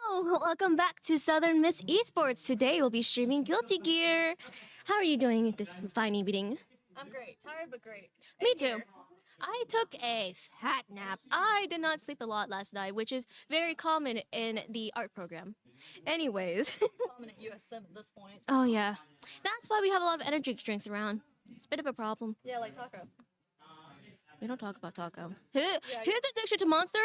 Hello, welcome back to Southern Miss Esports. Today we'll be streaming Guilty Gear. How are you doing this fine evening? I'm great. Tired but great. Me And too. here. I took a fat nap. I did not sleep a lot last night, which is very common in the art program. Anyways. Common at USM at this point. Oh yeah. That's why we have a lot of energy drinks around. It's a bit of a problem. Yeah, like taco. We don't talk about taco. Yeah, His addiction to Monster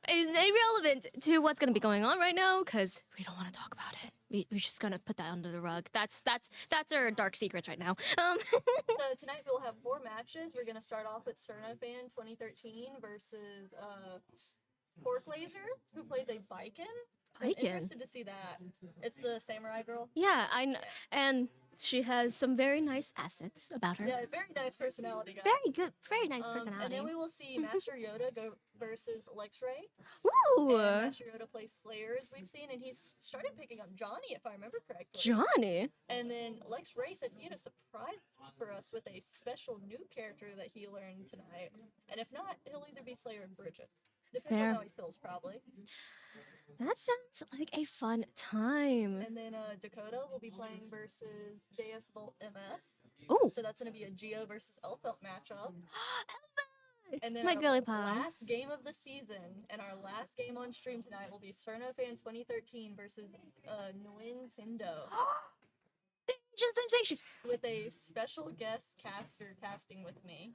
is irrelevant to what's going to be going on right now because we don't want to talk about it. We're just going to put that under the rug. That's our dark secrets right now. So tonight we'll have 4 matches. We're gonna start off with Cernofan 2013 versus Pork Laser, who plays a Viking. I'm Viking? interested to see that. It's the samurai girl. Yeah, and she has some very nice assets about her. Yeah, very nice personality, guys. Very good, very nice And personality. then we will see Master Yoda go versus Lex Ray. Woo! And Master Yoda plays Slayer, as we've seen, and he's started picking up Johnny, if I remember correctly. Johnny? And then Lex Ray said he had a surprise for us with a special new character that he learned tonight. And if not, he'll either be Slayer or Bridget. Depends Fair. on how he feels, probably. That sounds like a fun time. And then Dakota will be playing versus Deus Volt MF. Oh, So that's going to be a Geo versus Elfelt matchup. And then my our girly pal. last game of the season and our last game on stream tonight will be Cernofan 2013 versus Nintendo Sensation. with a special guest caster casting with me.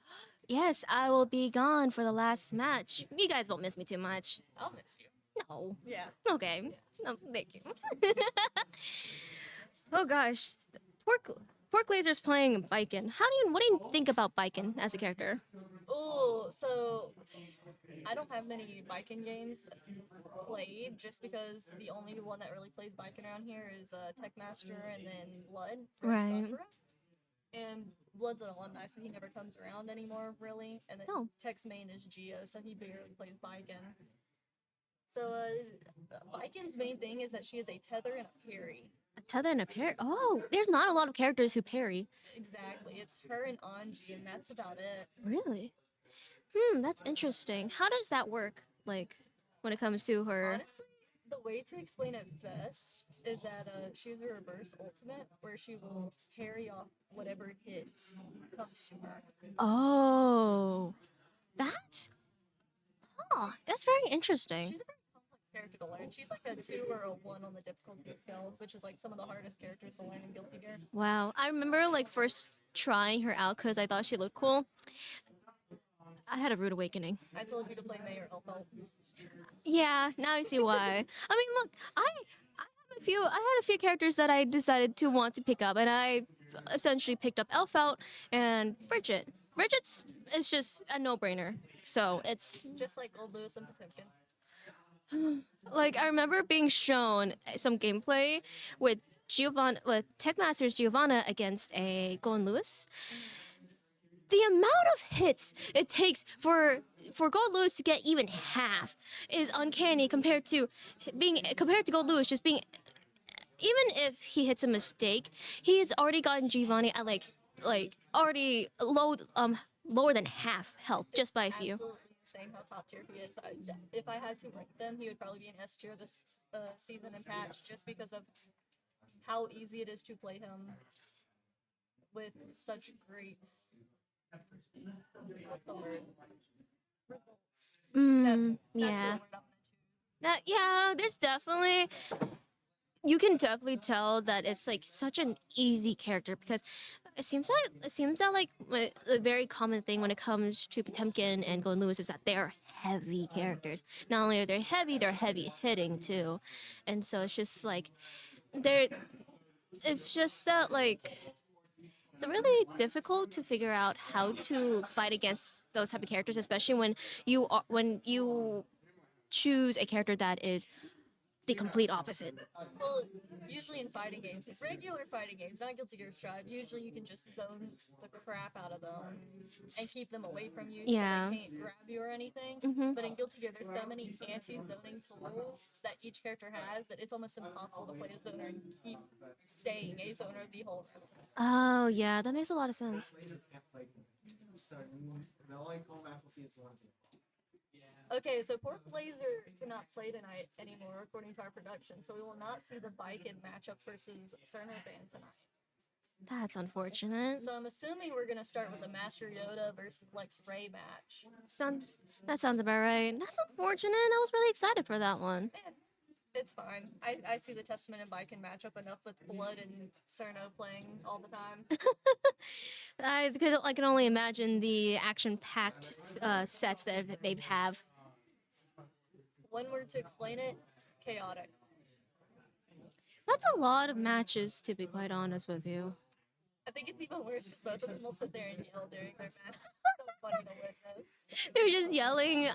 Yes, I will be gone for the last match. You guys won't miss me too much. I'll miss you. No. Yeah. Okay. No, thank you. Oh gosh, Pork Laser's playing Biken. What do you think about Biken as a character? Oh, so I don't have many Viking games played just because the only one that really plays Viking around here is Techmaster and then Blood. from Right. Sakura. And Blood's an alumni, so he never comes around anymore, really. And then Oh. Tech's main is Geo, so he barely plays Viking. So Viking's main thing is that she is a tether and a parry. A tether and a parry. Oh, there's not a lot of characters who parry. Exactly. It's her and Anji, and that's about it. Really? That's interesting. How does that work? Like, when it comes to her. Honestly, the way to explain it best is that she has a reverse ultimate where she will parry off whatever hit comes to her. Oh, that. That's very interesting. She's a very complex character to learn. She's like a 2 or a 1 on the difficulty scale, which is like some of the hardest characters to learn in Guilty Gear. Wow, I remember like first trying her out because I thought she looked cool. I had a rude awakening. I told you to play Mayor Elfelt. Yeah, now I see why. I mean, look, I had a few characters that I decided to want to pick up, and I essentially picked up Elfelt and Bridget. Bridget's is just a no-brainer. So it's Just like Old Lewis and Potemkin. like I remember being shown some gameplay with Techmaster's Giovanna against a Golden Lewis. The amount of hits it takes for Gold Lewis to get even half is uncanny compared to Gold Lewis just being. Even if he hits a mistake, he's already gotten Giovanni at like already lower than half health just by a few. Absolutely insane how top tier he is. If I had to rank them, he would probably be an S tier this season and patch just because of how easy it is to play him with such great. What's the word? Results. That's Yeah. the word I'm gonna choose. There's definitely. You can definitely tell that it's like such an easy character because it seems that like a very common thing when it comes to Potemkin and Golden Lewis is that they're heavy characters. Not only are they heavy, they're heavy hitting too, and so it's just like they're. It's just that like it's really difficult to figure out how to fight against those type of characters, especially when you choose a character that is the complete opposite. Well, usually in fighting games, regular fighting games, not Guilty Gear Strive, usually you can just zone the crap out of them and keep them away from you Yeah. so they can't grab you or anything. But in Guilty Gear, there's so many anti-zoning tools that each character has that it's almost impossible to play a zoner and keep staying a zoner the whole round. Oh yeah, that makes a lot of sense. So the only combats we'll see is one. Okay, so Pork Blazer cannot play tonight anymore, according to our production, so we will not see the Viking matchup versus Cerner Band tonight. That's unfortunate. So I'm assuming we're gonna start with the Master Yoda versus Lex Ray match. Sound that sounds about right. That's unfortunate. I was really excited for that one. Eh, it's fine. I see the Testament and Viking matchup enough with Blood and Cerno playing all the time. I can only imagine the action-packed sets that they have. One word to explain it: chaotic. That's a lot of matches, to be quite honest with you. I think it's even worse because both of them will sit there and yell during their match. It's so funny to witness. They're just yelling,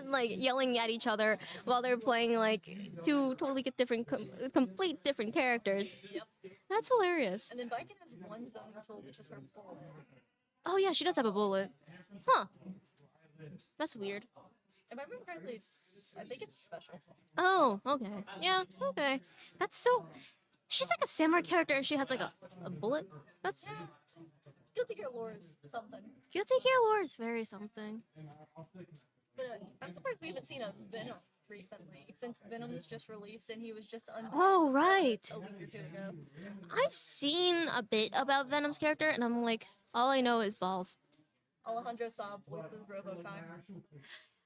like yelling at each other while they're playing like two totally different, complete different characters. Yep. That's hilarious. And then Viking has one zoning tool, which is her bullet. Oh yeah, she does have a bullet. Huh. That's weird. If I remember correctly, I think it's special. Oh, okay. Yeah, okay. That's so. She's like a samurai character and she has like a bullet. That's. Guilty Gear lore is something. Guilty Gear lore is very something. But I'm surprised we haven't seen a Venom recently, since Venom's just released and he was just Oh, right. a week or two ago. I've seen a bit about Venom's character and I'm like, all I know is balls. Alejandro Saab with Robocon.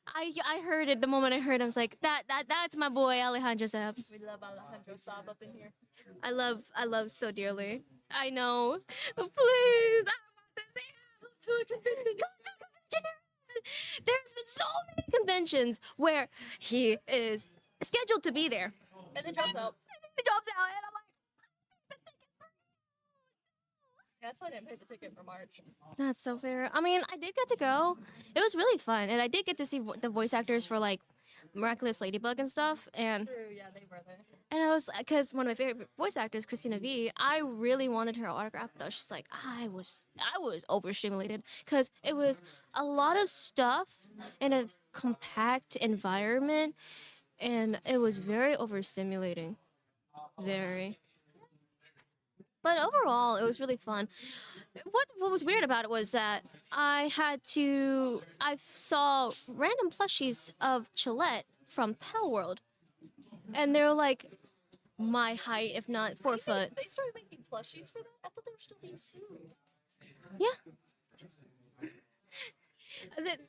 I heard it the moment I heard it, I was like, that's my boy Alejandro Saab. We love Alejandro Saab up in here. I love so dearly. I know. But please, I want to see him. To a convention. Go to conventions. There's been so many conventions where he is scheduled to be there. And then drops out. He drops out, and I'm like, That's why I didn't pay the ticket for March. that's so fair. I mean, I did get to go. It was really fun, and I did get to see the voice actors for like Miraculous Ladybug and stuff. And True, yeah, they were there. I was because one of my favorite voice actors, Christina V. I really wanted her autograph, but I was just like, I was overstimulated because it was a lot of stuff in a compact environment, and it was very overstimulating. Very. But overall, it was really fun. What was weird about it was that I saw random plushies of Chillette from Pal World, and they're like my height, if not 4 foot. They started making plushies for that? I thought they were still being sued. Yeah.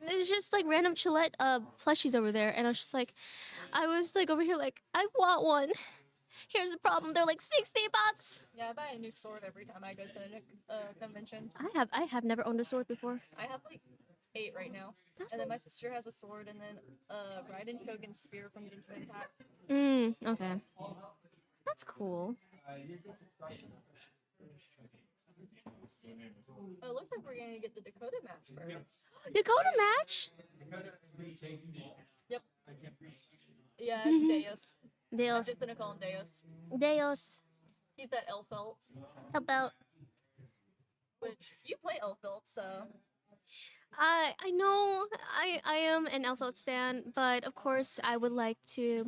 There's just like random Chillette plushies over there, and I was like over here like, I want one. Here's the problem, they're like $60. Yeah, I buy a new sword every time I go to a convention. I have never owned a sword before. I have like 8 right now. That's And then my sister has a sword, and then Raiden Shogun's spear from Genshin Impact. Okay. That's cool. Oh, it looks like we're gonna get the Dakota match first. Dakota match? Yep. Yeah, it's Deus. I'm Deus. just gonna call him Deus. Deus. He's that elf belt, About. which you play elf belt, so I know I am an Elfeld stan, but of course I would like to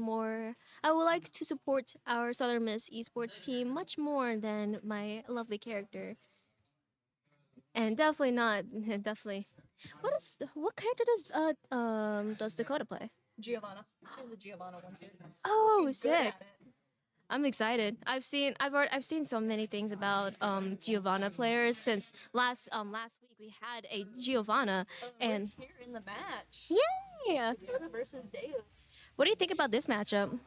support our Southern Miss esports team much more than my lovely character. And definitely not definitely. What character does Dakota play? Giovanna. She's the Giovanna one too. Oh, She's good sick. at it. I'm excited. I've seen so many things about Giovanna players since last week we had a Giovanna and We're here in the match. yeah. Dakota versus Deus. What do you think about this matchup?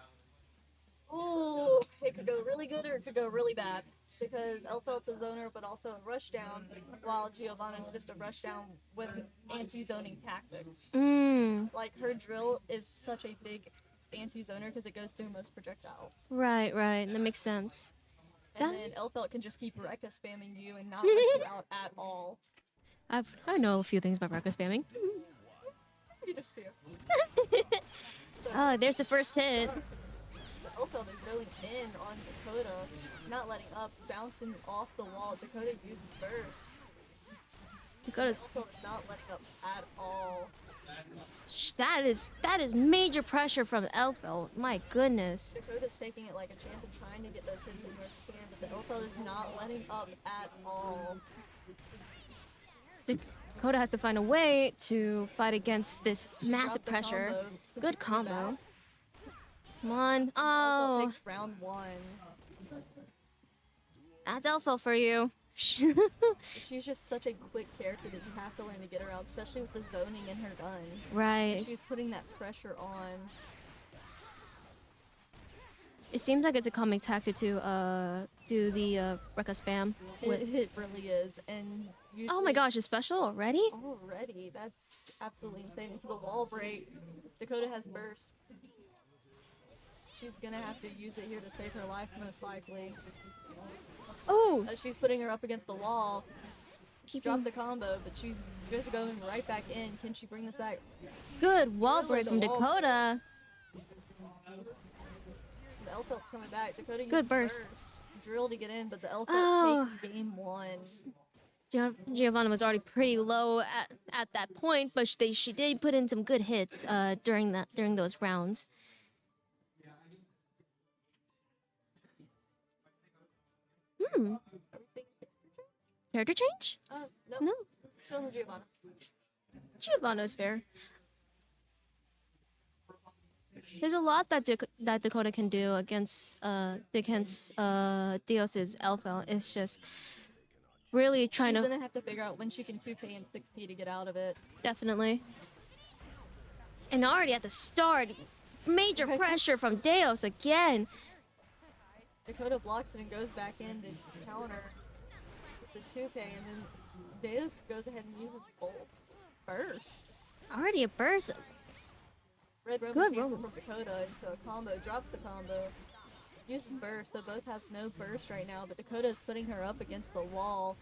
Ooh, it could go really good or it could go really bad. Because Elfelt's a zoner, but also a rushdown, while Giovanna is just a rushdown with anti-zoning tactics. Like, her drill is such a big anti-zoner because it goes through most projectiles. Right, that makes sense. And then Elfelt can just keep Rekka spamming you and not let you out at all. I know a few things about record spamming. You just fear. Oh, there's the first hit. Elfelt is going in on Dakota, not letting up, bouncing off the wall. Dakota uses burst. Dakota's Elfelt is not letting up at all. that is major pressure from Elfeld. My goodness. Dakota's taking it like a champ and trying to get those hits in where she can, but the Elfeld is not letting up at all. Dakota has to find a way to fight against this massive dropped the pressure. combo. Good She's coming combo. back. Come on. Elfelt Oh, takes round 1. that's Elfel for you. She's just such a quick character that you have to learn to get around, especially with the zoning in her gun. Right. She's putting that pressure on. It seems like it's a common tactic to do the Rekka spam. It really is, and Oh my usually- gosh, it's special already? Already, that's absolutely insane. Into the wall break, Dakota has burst. She's gonna have to use it here to save her life, most likely. Oh, She's putting her up against the wall. keeping Dropped the combo, but she's just going right back in. Can she bring this back? good wall Really, break the from wall Dakota. The Elfelt's coming back. Dakota Good uses burst. Drill to get in, but the Elfelt Oh. takes game 1. Giovanna was already pretty low at that point, but she did put in some good hits during those rounds. Everything- Character change? no. No, Still no Giovanna. Giovanna's fair. There's a lot that that Dakota can do against Dios's Alpha. It's just really trying She's to gonna have to figure out when she can 2K and 6P to get out of it. definitely. And already at the start, major pressure from Deos again. Dakota blocks it and goes back in to counter with the 2K, and then Deus goes ahead and uses Bolt first. Already a burst. Red Roman Good cancel Roman. from Dakota into a combo, drops the combo, uses burst, so both have no burst right now, but Dakota is putting her up against the wall.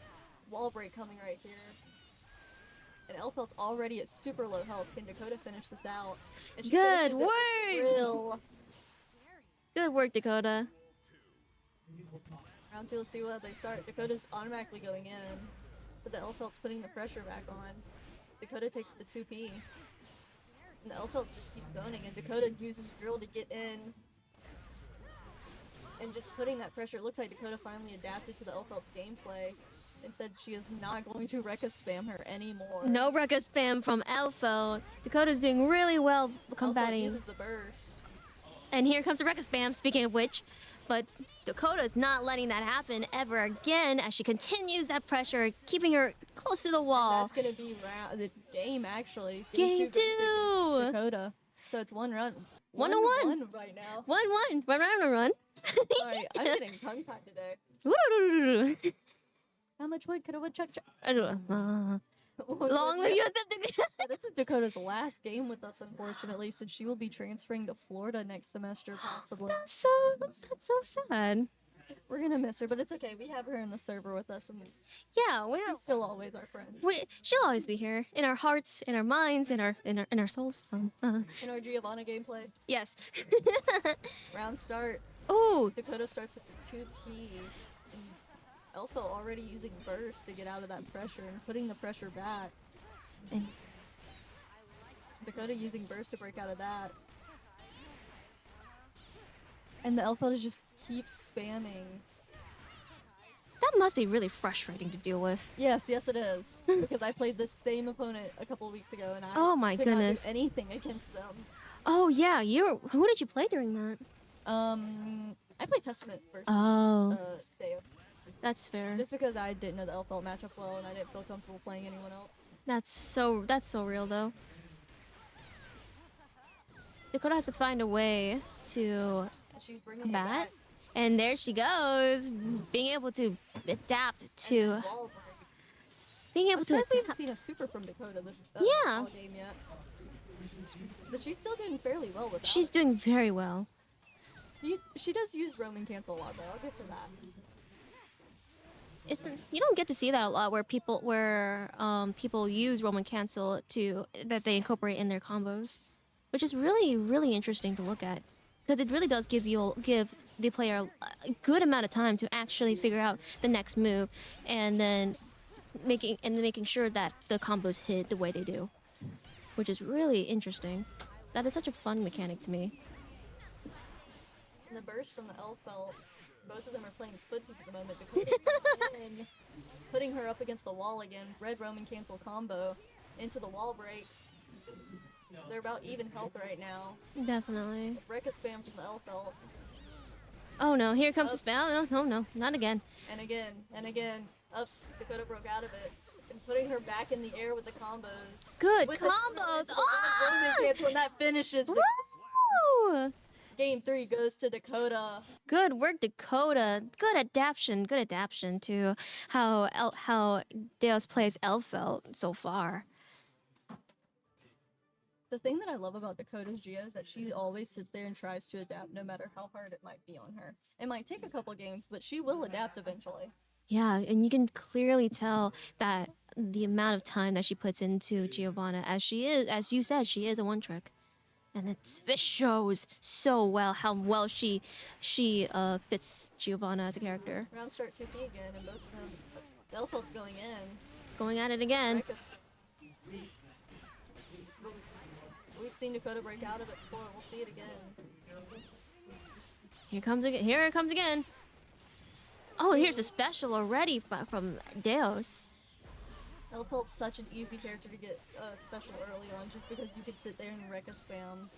Wall break coming right here. And Elfelt's already at super low health. Can Dakota finish this out? And she Good finishes it with work! Drill. Good work, Dakota. Round 2, let's see what they start. Dakota's automatically going in, but the Elfelt's putting the pressure back on. Dakota takes the 2P. And the Elfelt just keeps zoning, and Dakota uses Drill to get in. And just putting that pressure. It looks like Dakota finally adapted to the Elfelt's gameplay and said she is not going to Rekka spam her anymore. No Rekka spam from Alpha. Dakota's doing really well Elfelt combating. uses the burst. And here comes the Rekka spam, speaking of which. But Dakota's not letting that happen ever again as she continues that pressure, keeping her close to the wall. That's gonna be the game actually. Game goes to two. Dakota. So it's one run. 1-1 right now. 1-1. Run. Sorry, I'm getting tongue tied today. Woo-doo-doo-doo-doo. How much wood could a woodchuck chuck? I don't know. Long live USF. So this is Dakota's last game with us, unfortunately, since she will be transferring to Florida next semester, possibly. That's so sad. We're gonna miss her, but it's okay. We have her in the server with us, and Yeah, she's still always our friend. she'll always be here in our hearts, in our minds, in our souls. In our Giovanna gameplay, Yes. round start, Oh, Dakota starts with the 2P, and Elfo already using burst to get out of that pressure and putting the pressure back. and Dakota using burst to break out of that. And the Elfo just keeps spamming. that must be really frustrating to deal with. Yes, it is. Because I played this same opponent a couple weeks ago, and I Oh my could not do goodness. anything against them. Oh yeah, who did you play during that? I played Testament versus Oh, Deus. that's fair. Just because I didn't know the Elfelt matchup well, and I didn't feel comfortable playing anyone else. That's so real though. Dakota has to find a way to And she's bringing combat, it back. and there she goes, being able to adapt to And wall break. being I'm able to surprised we adapt. haven't seen a super from Dakota this Yeah. all game yet. But she's still doing fairly well with that. She's doing very well. She does use Roman cancel a lot though. I'll give her that. You don't get to see that a lot where people use Roman cancel that they incorporate in their combos, which is really interesting to look at because it really does give the player a good amount of time to actually figure out the next move and then making sure that the combos hit the way they do, which is really interesting. That is such a fun mechanic to me. And the burst from the Elfelt. Both of them are playing footsies at the moment. Dakota in, putting her up against the wall again. Red Roman cancel combo into the wall break. They're about even health right now. Definitely. Rekka spam from the Elfelt. Oh no, here comes the spam. No, not again. And again. Up, Dakota broke out of it. And putting her back in the air with the combos. Good With combos. The Roman cancel, and that finishes the Woo! Game 3 goes to Dakota. Good work, Dakota. Good adaptation to how Deus plays Elfelt so far. The thing that I love about Dakota's Geo is that she always sits there and tries to adapt no matter how hard it might be on her. It might take a couple games, but she will adapt eventually. Yeah, and you can clearly tell that the amount of time that she puts into Giovanna, as you said, she is a one trick. And it shows so well how well she fits Giovanna as a character. Round start 2P again, and both of them, Elfelt's going in. Going at it again. We've seen Dakota break out of it before. We'll see it again. Here it comes again. Oh, here's a special already from Deus. Elfelt's such an easy character to get special early on just because you can sit there and Rekka spam.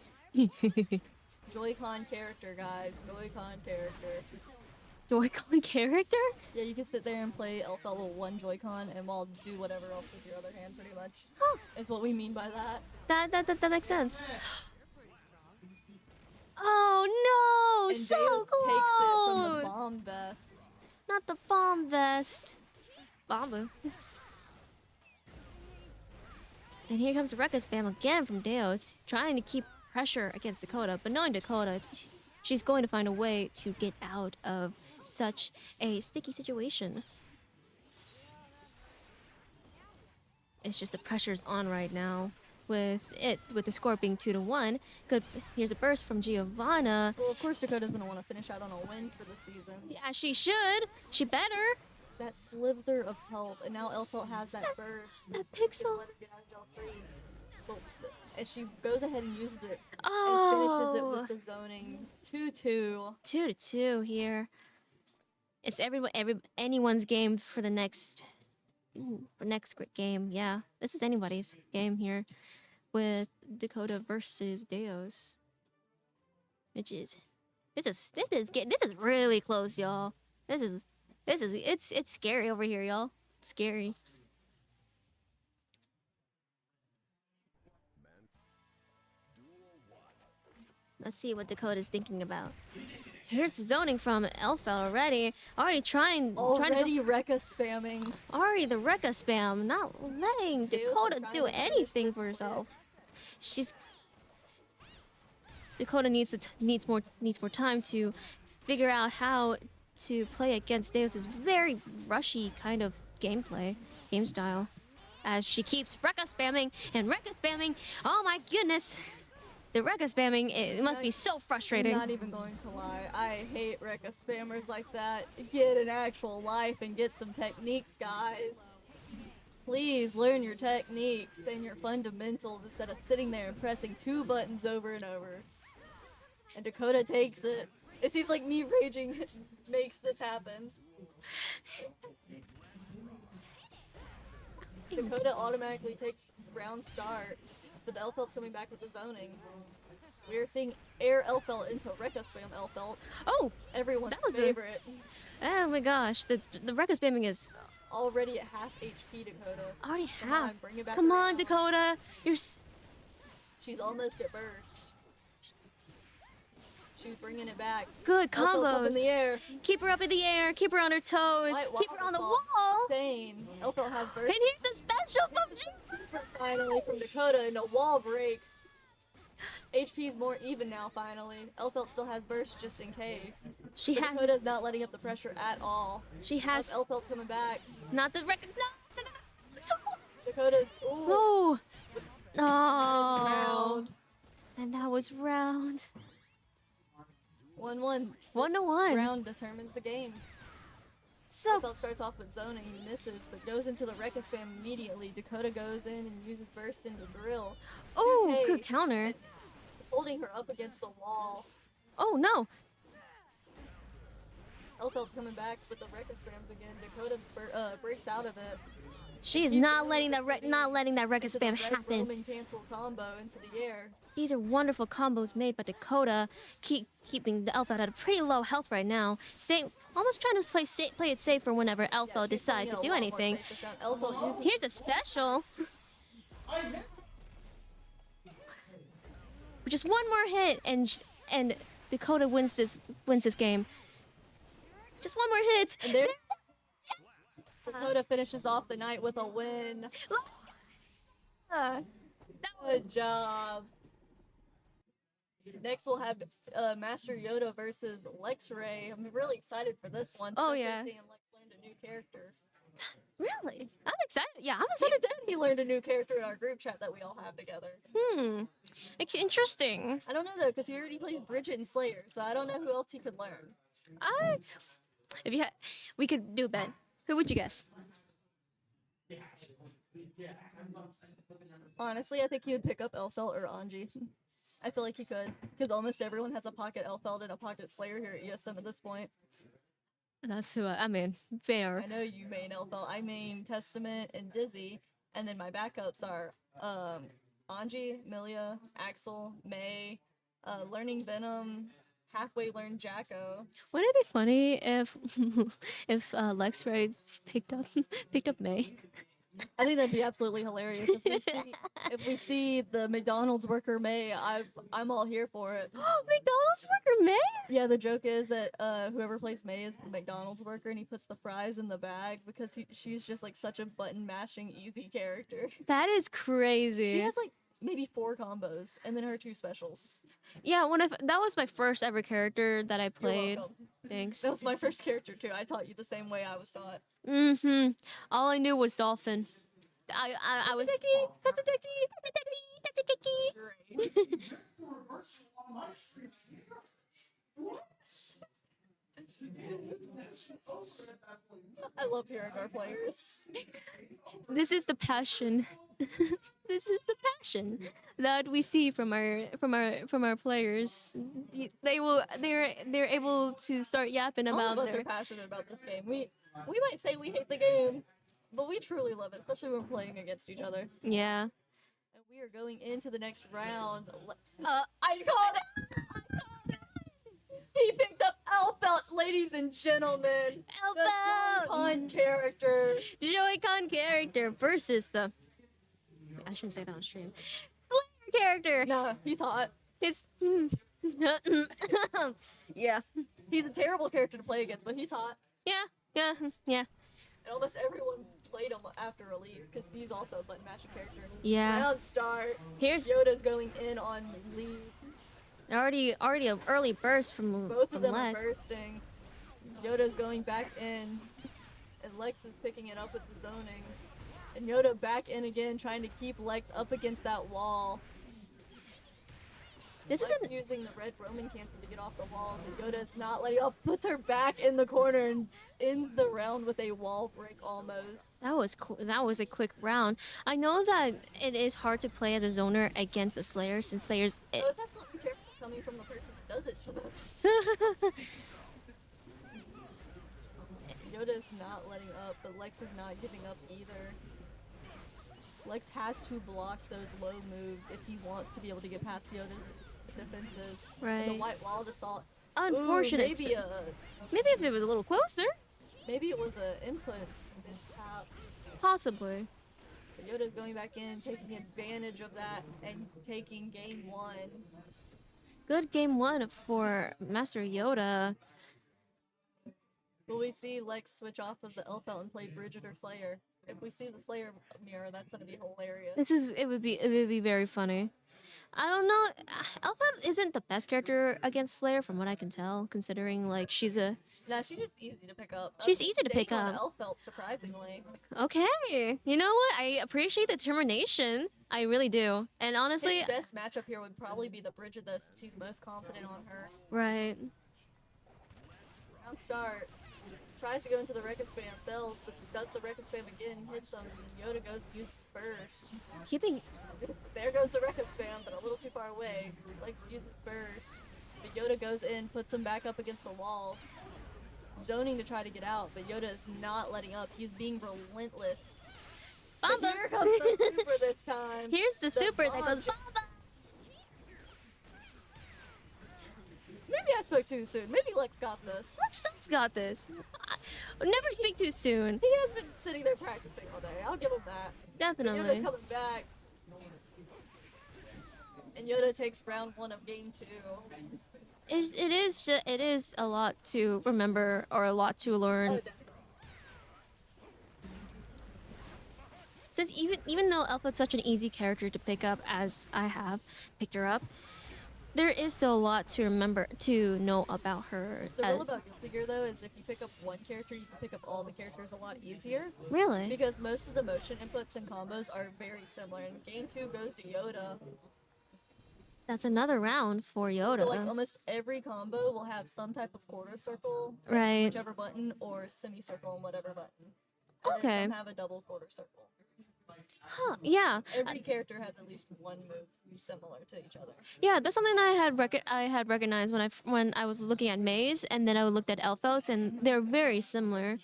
Joy-Con character, guys. Joy-Con character. Joy-Con character? Yeah, you can sit there and play Elfelt with one Joy-Con and while do whatever else with your other hand, pretty much. Huh. Is what we mean by that. That makes sense. Oh no! And So Deus close! takes it from the bomb vest. Not the bomb vest. Bomba. And here comes Rekka spam again from Deus, trying to keep pressure against Dakota, but knowing Dakota, she's going to find a way to get out of such a sticky situation. It's just the pressure's on right now. With the score being 2-1. Good. Here's a burst from Giovanna. Well, of course Dakota's gonna want to finish out on a win for the season. Yeah, she should. She better. That slither of health, and now Elfelt has that burst. That pixel. Let her get out of jail free. But, and she goes ahead and uses it Oh. and finishes it with the zoning. 2-2. 2-2 here. It's anyone's game for the next game. Yeah, this is anybody's game here, with Dakota versus Deus. Which is this is really close, y'all. This is it's scary over here, y'all. It's scary. Let's see what Dakota's thinking about. Here's the zoning from Elfelt already. Already trying to Rekka spamming. Already the Rekka spam, not letting Dakota do anything for herself. Dakota needs more time to figure out how to play against Deus's very rushy kind of game style. As she keeps Rekka spamming and Rekka spamming. Oh my goodness. The Rekka spamming, it must be so frustrating. I'm not even going to lie. I hate Rekka spammers like that. Get an actual life and get some techniques, guys. Please learn your techniques and your fundamentals instead of sitting there and pressing 2 buttons over and over. And Dakota takes it. It seems like me raging makes this happen. Dakota automatically takes round start. But the Elfelt's coming back with the zoning. We are seeing air Elfelt into Rekka spam Elfelt. Oh! Everyone's that was favorite. Oh my gosh, the Rekka spamming is already at half HP, Dakota. Already Come half. on, bring it back Come on, around. Dakota. She's almost at burst. She's bringing it back. Good Elfelt's combos. up in the air. Keep her up in the air. Keep her on her toes. Keep her on the wall. Insane. Elfelt has burst. And here's the special from Jesus. Finally from Dakota and a wall break. HP's more even now, finally. Elfelt still has burst just in case. Dakota's not letting up the pressure at all. She has. Elfelt coming back. Not the Rekka. No. So close. Dakota. Oh. Oh. Round. And that was round. 1-1. 1-1. Round determines the game. So Elfelt starts off with zoning, misses, but goes into the Rekka spam immediately. Dakota goes in and uses burst into drill. Oh, good counter. Holding her up against the wall. Oh no. Elfeld's coming back with the Rekka spams again. Dakota breaks out of it. She is Keep not going letting with that the not letting that Rekka into the spam red happen. Roman cancel combo into the air. These are wonderful combos made by Dakota, keeping the Elfeld at a pretty low health right now. Almost trying to play it safe for whenever Elfeld She's playing decides it to a do lot more anything. safe this round. Elfeld uses Here's a special. Just one more hit, and Dakota wins this game. Just one more hit. And there, Dakota finishes off the night with a win. Good job. Next, we'll have Master Yoda versus Lex Ray. I'm really excited for this one. Oh, especially yeah. seeing Lex learned a new character. Really? I'm excited. Yeah, I'm He excited. said he learned a new character in our group chat that we all have together. It's interesting. I don't know though, because he already plays Bridget and Slayer, so I don't know who else he could learn. If you had, we could do a bet. Who would you guess? Honestly, I think he would pick up Elfelt or Anji. I feel like he could, because almost everyone has a pocket Elfelt and a pocket Slayer here at ESM at this point. That's who I mean. Fair. I know you main Elfelt. I main Testament and Dizzy, and then my backups are Anji, Milia, Axel, May, Learning Venom, halfway learned Jacko. Wouldn't it be funny if if Lex Ray picked up May? I think that'd be absolutely hilarious. If we see the McDonald's worker May, I'm all here for it. McDonald's worker May? Yeah, the joke is that whoever plays May is the McDonald's worker, and he puts the fries in the bag because she's just like such a button mashing easy character. That is crazy. She has like maybe 4 combos, and then her 2 specials. Yeah, that was my first ever character that I played. welcome. Thanks. That was my first character too. I taught you the same way I was taught. All I knew was Dolphin. I was. That's a dicky. Great. I love hearing our players. This is the passion. This is the passion that we see from our players. They're able to start yapping All about of us are passionate about this game. We might say we hate the game, but we truly love it, especially when we're playing against each other. Yeah. And we are going into the next round. I called it. He picked up Elfelt, ladies and gentlemen. Elfelt! The Joy-Con character. Joy-Con character versus the. I shouldn't say that on stream. Slayer character. Nah, he's hot. His. Yeah. He's a terrible character to play against, but he's hot. Yeah. And almost everyone played him after Relief, because he's also a button mashing character. Yeah. Round start. Here's Yoda's going in on Lee. already an early burst from Both of them Lex. are bursting. Yoda's going back in, and Lex is picking it up with the zoning. And Yoda back in again, trying to keep Lex up against that wall. This is Lex using the red Roman cancel to get off the wall, and Yoda's not letting off, puts her back in the corner and ends the round with a wall break almost. That was cool. That was a quick round. I know that it is hard to play as a zoner against a Slayer since Slayer's. So it's absolutely terrible coming from the person that does it the most. Yoda's not letting up, but Lex is not giving up either. Lex has to block those low moves if he wants to be able to get past Yoda's defenses. And the Right. white wall assault. Unfortunate. Ooh, Maybe if it was a little closer. maybe it was an input mishap. Possibly. But Yoda's going back in, taking advantage of that, and taking game 1. Good game 1 for Master Yoda. Will we see Lex switch off of the Elfelt and play Bridget or Slayer? If we see the Slayer mirror, that's gonna be hilarious. It would be very funny. I don't know. Alpha isn't the best character against Slayer from what I can tell, considering like she's a. Nah, she's just easy to pick up. She's easy to Staying pick on up. Elfelt, surprisingly. Okay, you know what? I appreciate the determination. I really do. And honestly, His best matchup here would probably be the Bridget though, since he's most confident on her. right. Round start. Tries to go into the Rekka spam, fails, but does the Rekka spam again, hits him, and then Yoda goes to use burst. Keeping. There goes the Rekka spam, but a little too far away. Lex uses burst. But Yoda goes in, puts him back up against the wall. zoning to try to get out, but Yoda is not letting up. He's being relentless. Bamba. But here comes the super this time. Here's the super that goes bomb Bamba. Maybe I spoke too soon. Maybe Lex got this. Lex got this. Never speak too soon. He has been sitting there practicing all day. I'll give him that. But Yoda's Definitely. coming back. And Yoda takes round 1 of game 2. It is a lot to remember or a lot to Oh, learn. definitely. Since even though Alpha's such an easy character to pick up, as I have picked her up, there is still a lot to remember to know about her. The rule about Guilty Gear, though, is if you pick up one character, you can pick up all the characters a lot easier. Really? Because most of the motion inputs and combos are very similar. And game 2 goes to Yoda. That's another round for Yoda. So, like, almost every combo will have some type of quarter circle, Right. whichever button, or semicircle on whatever button. And Okay. then some have a double quarter circle. Huh? Yeah. Every character has at least one move similar to each other. Yeah, that's something I had recognized when I was looking at Maze, and then I looked at Elfelt, and they're very similar.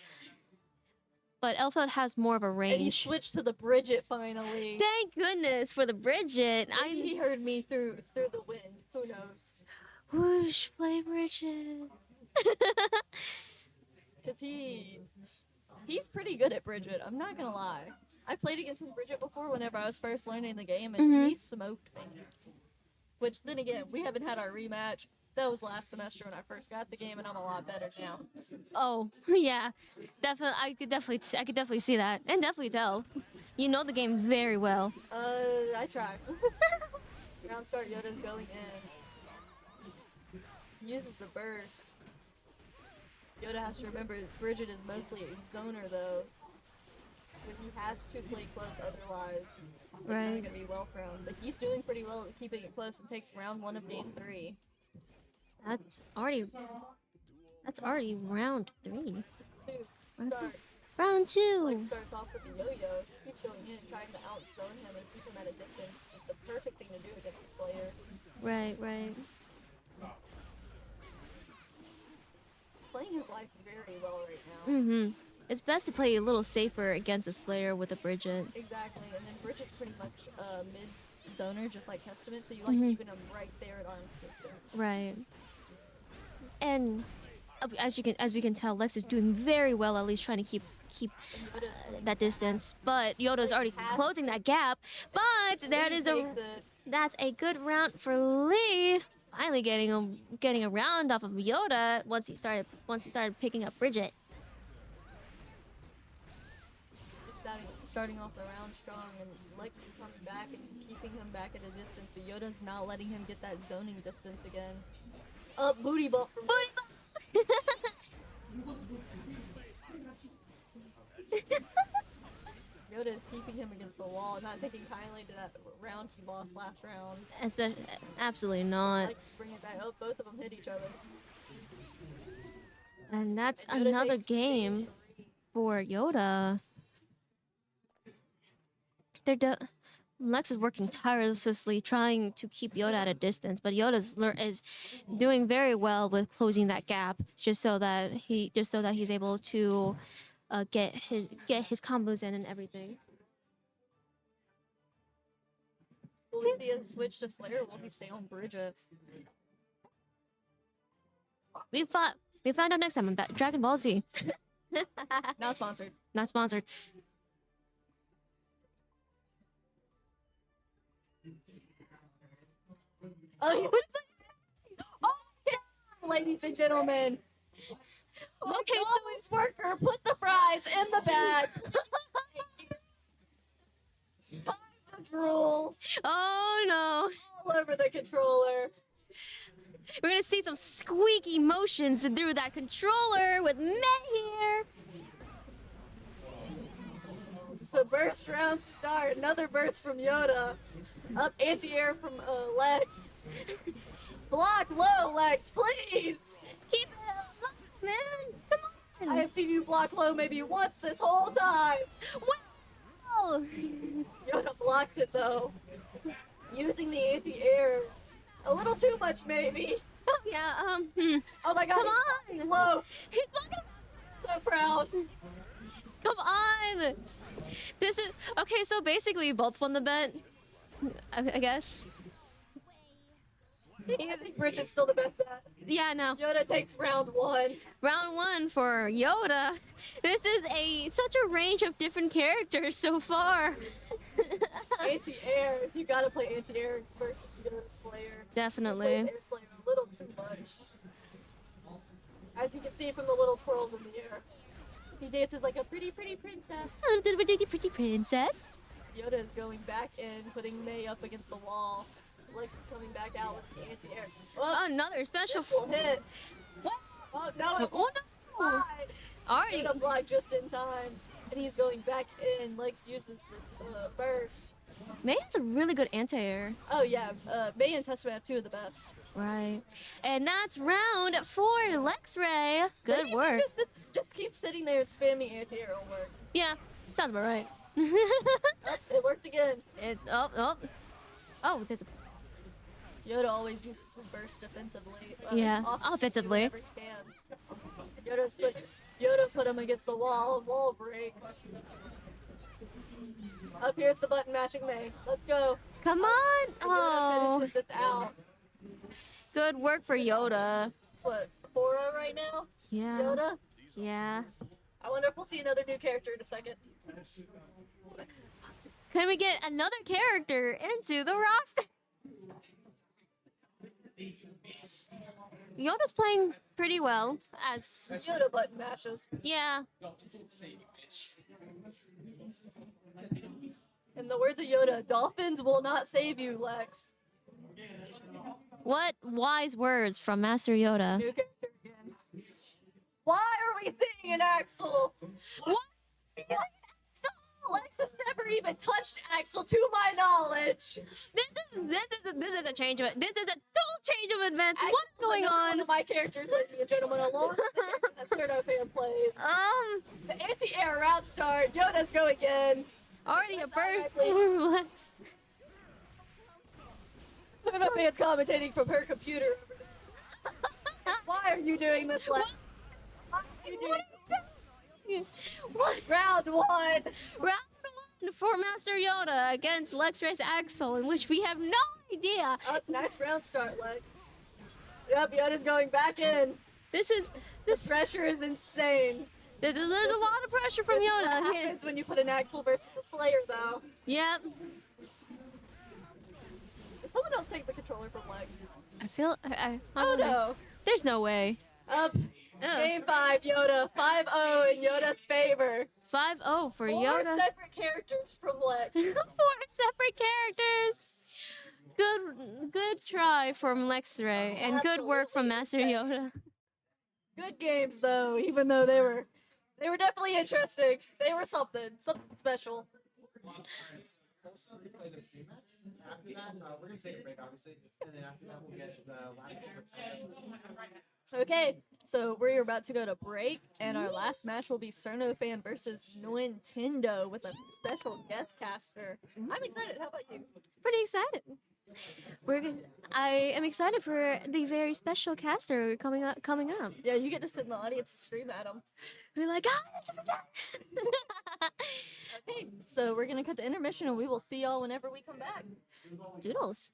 But Elfelt has more of a And he range. switched to the Bridget finally. Thank goodness for the Bridget. Maybe he heard me through the wind. Who knows? Whoosh, play Bridget. Because he's pretty good at Bridget. I'm not gonna lie. I played against his Bridget before whenever I was first learning the game, and he smoked me. Which, then again, we haven't had our rematch. That was last semester when I first got the game, and I'm a lot better now. Oh yeah, definitely. I could definitely see that, and definitely tell. You know the game very well. I tried. Round start, Yoda's going in. Uses the burst. Yoda has to remember Bridget is mostly a zoner though. But he has to play close, otherwise it's Right. not gonna be well for him. But he's doing pretty well at keeping it close and takes round 1 of game 3. That's already round 3. 2. Round Start. Round 2. Like starts off with the yo-yo, keeps going in, trying to outzone him and keep him at a distance. It's the perfect thing to do against a Slayer. Right. Playing his life very well right now. Mhm. It's best to play a little safer against a Slayer with a Bridget. Exactly, and then Bridget's pretty much mid-zoner, just like Testament, so you like keeping him right there at arm's distance. Right. And as we can tell, Lex is doing very well, at least trying to keep And Yoda's that distance. But Yoda's already closing that gap. But that's a good round for Lee. Finally getting a round off of Yoda once he started picking up Bridget. starting off the round strong, and Lex is coming back and keeping him back at a distance, but Yoda's not letting him get that zoning distance again. Up, booty bump from Yoda is keeping him against the wall, not taking kindly to that round he lost last round. Absolutely not. Lex is bringing it back up, both of them hit each other. And that's And Yoda another takes game for Yoda. Lex is working tirelessly trying to keep Yoda at a distance, but Yoda is doing very well with closing that gap, just so that he's able to get his combos in and everything. Will we see him switch to Slayer, or will he stay on Bridget? We find out next time on Dragon Ball Z. Not sponsored. Not sponsored. Oh, yeah, ladies and gentlemen. Okay, so Always worker, put the fries in the bag. Time to drool oh no, all over the controller. we're gonna see some squeaky motions through that controller with May here. So burst round start. Another burst from Yoda. Up anti-air from Lex. Block low, Lex, please. Keep it up, man. Come on. I have seen you block low maybe once this whole time. Wow. Yoda blocks it though. Using the anti-air. A little too much maybe. Oh yeah. Oh my god. Come on. Low. He's blocking. so proud. Come on! This is okay. So basically, you both won the bet. I guess. I think Rich is still the best bet. Yeah, no. Yoda takes round 1. Round 1 for Yoda. This is such a range of different characters so far. Anti-air. You gotta play anti-air versus Yoda Slayer. Definitely. He plays Air Slayer a little too much. As you can see from the little twirls in the air. He dances like a pretty, pretty princess. A little bit pretty princess. Yoda is going back in, putting May up against the wall. Lex is coming back out with the anti-air. Oh, Another special. this will hit. What? Oh, no, it Oh no! wide. Alrighty. Yoda blocked just in time. And he's going back in. Lex uses this burst. May has a really good anti-air. Oh, yeah. May and Tessera have 2 of the best. Right. And that's round 4, Lexray. Good Maybe work. Just keep sitting there and spamming anti-air will work. Yeah, sounds about right. Oh, it worked again. Oh, there's a... Yoda always uses his burst defensively. Yeah, offensively. whenever he can. Yoda put him against the wall break. Up here's the button matching May. Let's go. Come on! Yoda Oh, finishes this out. good work for Yoda. It's what, 4-0 right now? Yeah. Yoda? Yeah. I wonder if we'll see another new character in a second. Can we get another character into the roster? Yoda's playing pretty well as... Yoda button mashes. Yeah. In the words of Yoda, dolphins will not save you, Lex. What wise words from Master Yoda. New character again. Why are we seeing an Axel? What? Lex has never even touched Axel to my knowledge. This is a change of... This is a total change of events. Axel's What's going another on? One of my characters, ladies and gentlemen, along with the character that Cerno fan plays. The anti-air route start. Yoda's going in. Already a bird. Cerno fan's commentating from her computer. Why are you doing this, Lex? Why are you doing this? What? Round 1. Round 1 for Master Yoda against Lex Race Axel, in which we have no idea. Oh, nice round start, Lex. Yep, Yoda's going back in. This is The pressure is insane. there's a lot of pressure from This is what Yoda. happens when you put an Axel versus a Slayer, though. Yep. Did someone else take the controller from Lex? I feel. I Oh don't know. no. There's no way. Up. Ugh. Game 5, Yoda. 5-0 in Yoda's favor. 5-0 for 4 Yoda. separate characters from Lex. 4 separate characters. Good try from Lex Ray, and good work from Master Yoda. Good games, though, even though they were definitely interesting. They were something special. After that, we're gonna take a break, obviously, and then after that, we'll get the last. Okay, so we're about to go to break, and our last match will be Cerno Fan versus Nintendo with a special guest caster. I'm excited. How about you? Pretty excited. I am excited for the very special caster coming up. Yeah, you get to sit in the audience and scream at them. We're like, ah, Okay, so we're gonna cut to intermission, and we will see y'all whenever we come back. Doodles.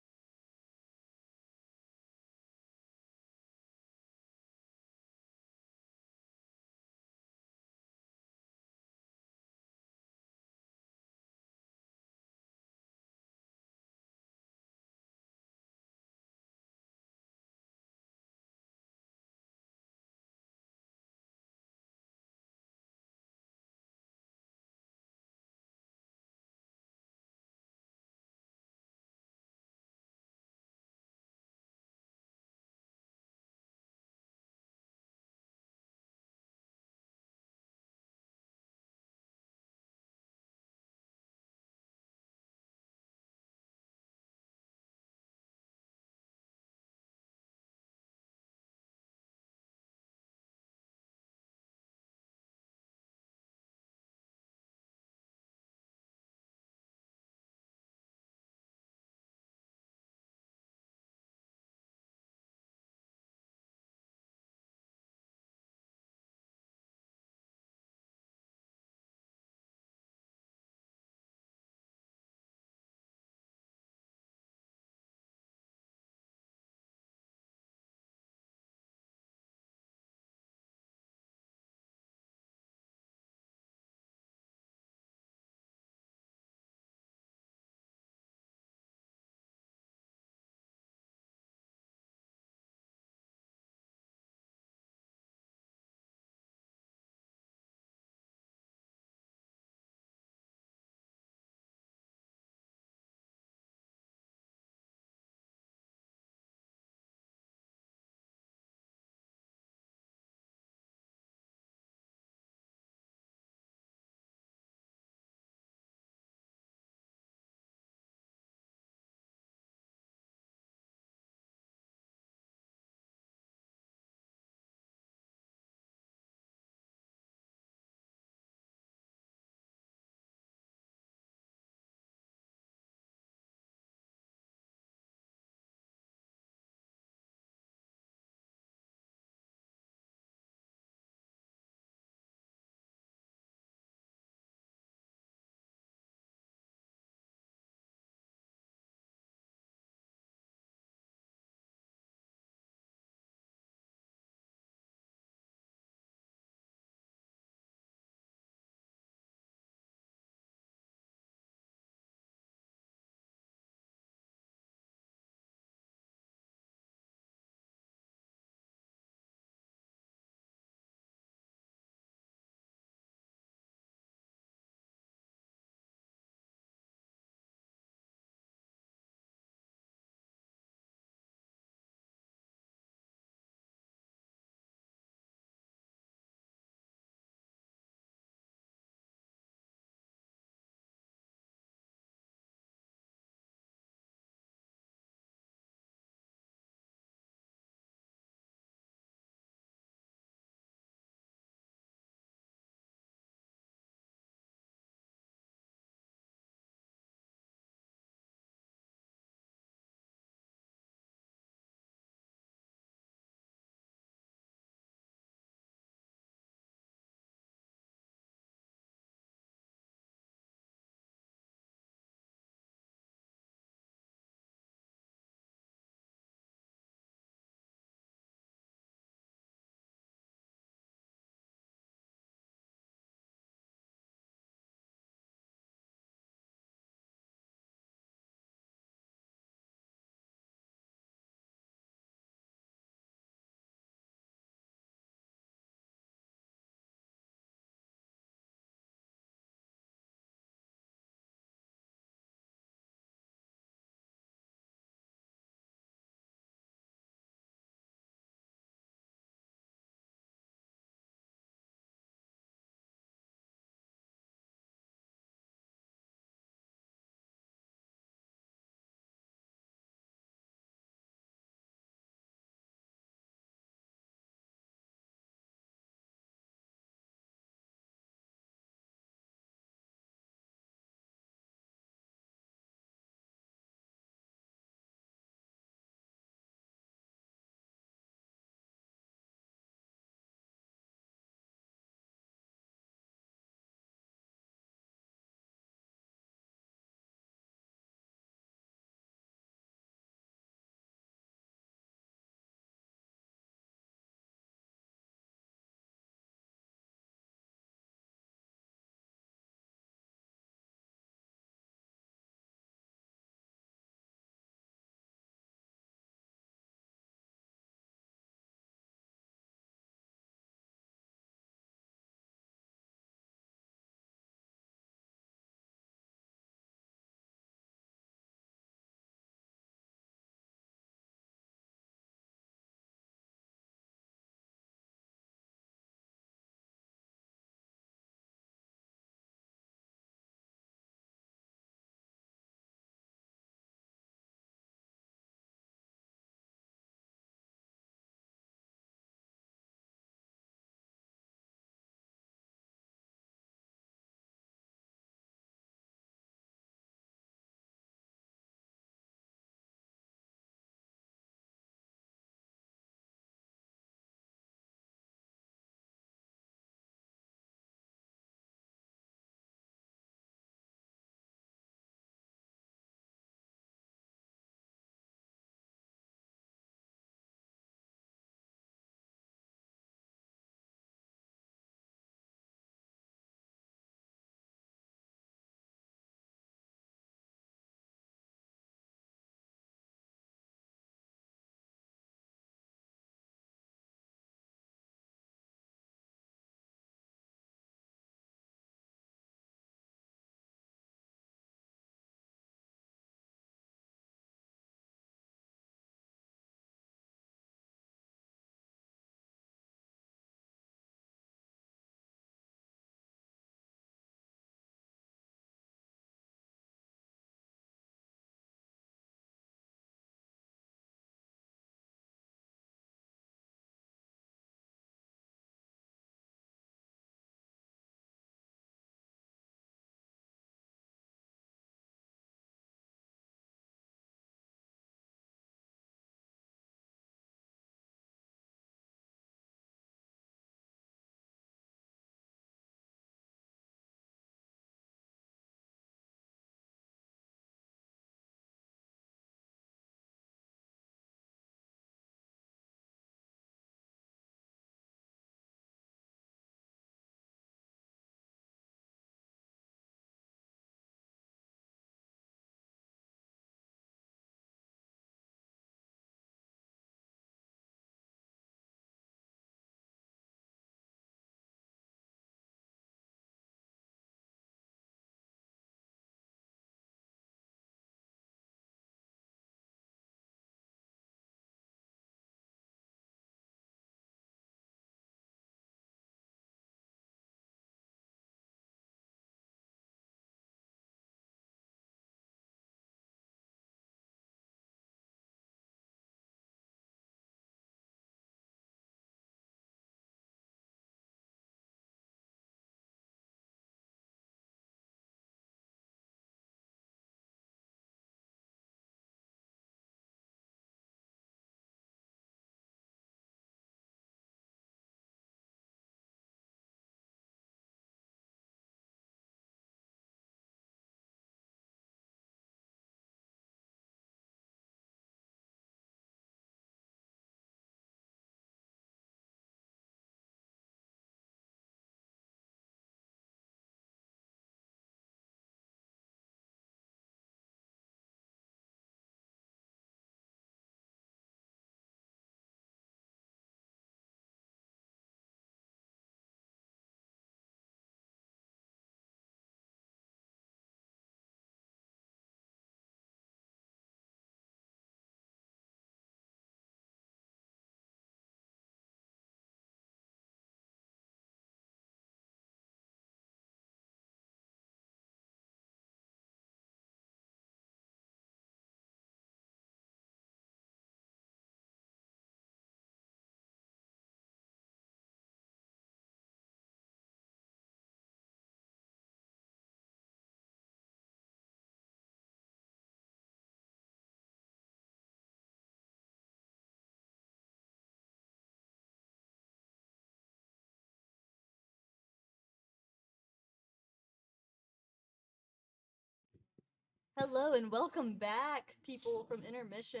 Hello and welcome back, people from intermission.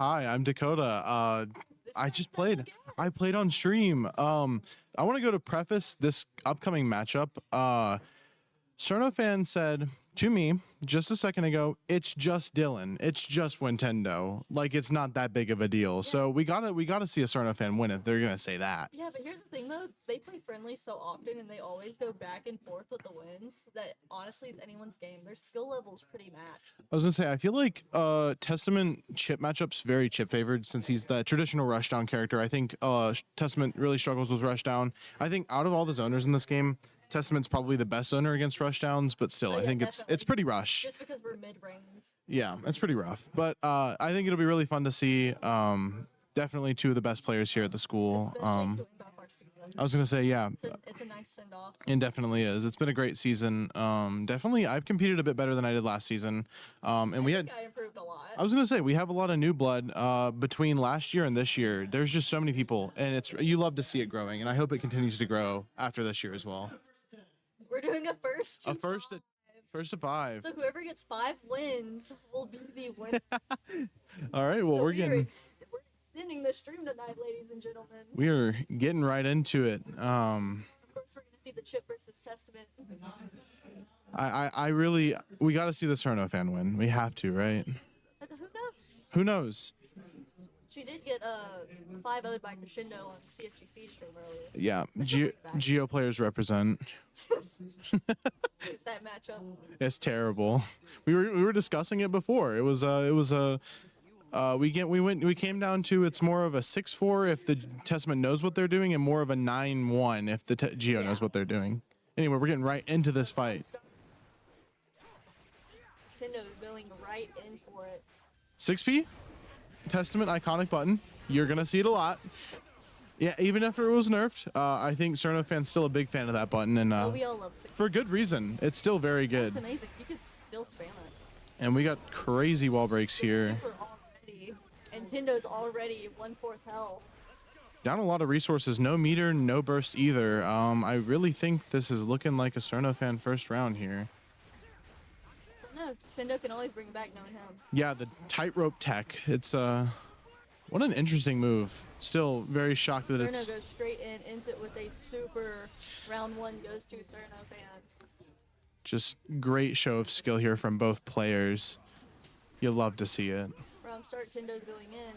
Hi, I'm Dakota. This I is just our special played. I played on stream. I want to go to preface this upcoming matchup. Cerno fan said to me just a second ago, "It's just Dylan. It's just Nintendo. Like it's not that big of a deal." So we gotta see a Cerno fan win it. They're gonna say that. Yeah, but here's the thing though, they play friendly so often and they always go back and forth with the wins that honestly it's anyone's game. Their skill level's pretty matched. I was gonna say I feel like Testament chip matchups very chip favored since he's the traditional rushdown character. I think Testament really struggles with rushdown. I think out of all the zoners in this game, Testament's probably the best zoner against rushdowns, but still, Oh, I yeah, think definitely. it's pretty rush. Just because we're mid range. Yeah, it's pretty rough. But I think it'll be really fun to see. Definitely two of the best players here at the school. Especially to end off our season. I was gonna say, yeah, It's a nice send off. it definitely is. It's been a great season. Definitely, I've competed a bit better than I did last season. And we had. I improved a lot. I was gonna say we have a lot of new blood between last year and this year. There's just so many people, and you love to see it growing, and I hope it continues to grow after this year as well. We're doing a first to A first five. first to 5. So whoever gets 5 wins will be the winner. All right, well So we're we're getting extending the stream tonight, ladies and gentlemen. we are getting right into it. Of course, we're gonna see the Chip versus Testament. I really we got to see the Cerno fan win. We have to, right? Who knows? Who knows? She did get 5-0'd by Crescendo on CFGC stream earlier. Yeah, But she'll bring it back. Geo players represent. That matchup. It's terrible. We were discussing it before. We came down to it's more of a 6-4 if the Testament knows what they're doing, and more of a 9-1 if the Geo knows what they're doing. Anyway, we're getting right into this fight. Crescendo going right in for it. 6P, Testament iconic button. You're gonna see it a lot. Yeah, even after it was nerfed, I think Cerno fan's still a big fan of that button, and Oh, we all love 6. for good reason. It's still very It's good. amazing. You could still spam it. And we got crazy wall breaks The here. Super already. And Tindo's already 1/4 health. Down a lot of resources. No meter, no burst either. I really think this is looking like a Cerno fan first round here. No, Tindo can always bring it back knowing him. Yeah, the tightrope tech. It's what an interesting move. Still very shocked that Cerno it's goes straight in, ends it with a super. Round 1 goes to Cerno fan. just great show of skill here from both players. You love to see it. Round start, Tindo's going in.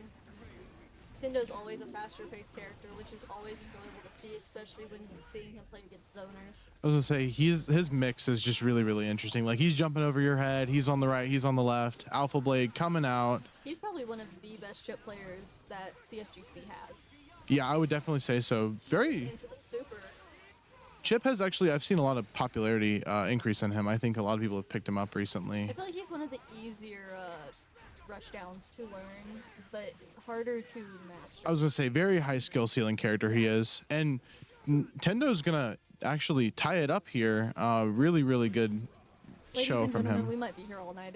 Tindo's always a faster paced character, which is always enjoyable to see, especially when seeing him play against zoners. I was gonna say his mix is just really interesting. Like he's jumping over your head, he's on the right, he's on the left. Alpha Blade coming out. He's probably one of the best chip players that CFGC has. Yeah, I would definitely say so. Very Into the super. Chip has actually I've seen a lot of popularity increase in him. I think a lot of people have picked him up I recently. feel like he's one of the easier rush downs to learn, but harder to master. I was gonna say very high skill ceiling character he is, and Nintendo's gonna actually tie it up here. Really good Ladies show and from gentlemen, him. we might be here all night.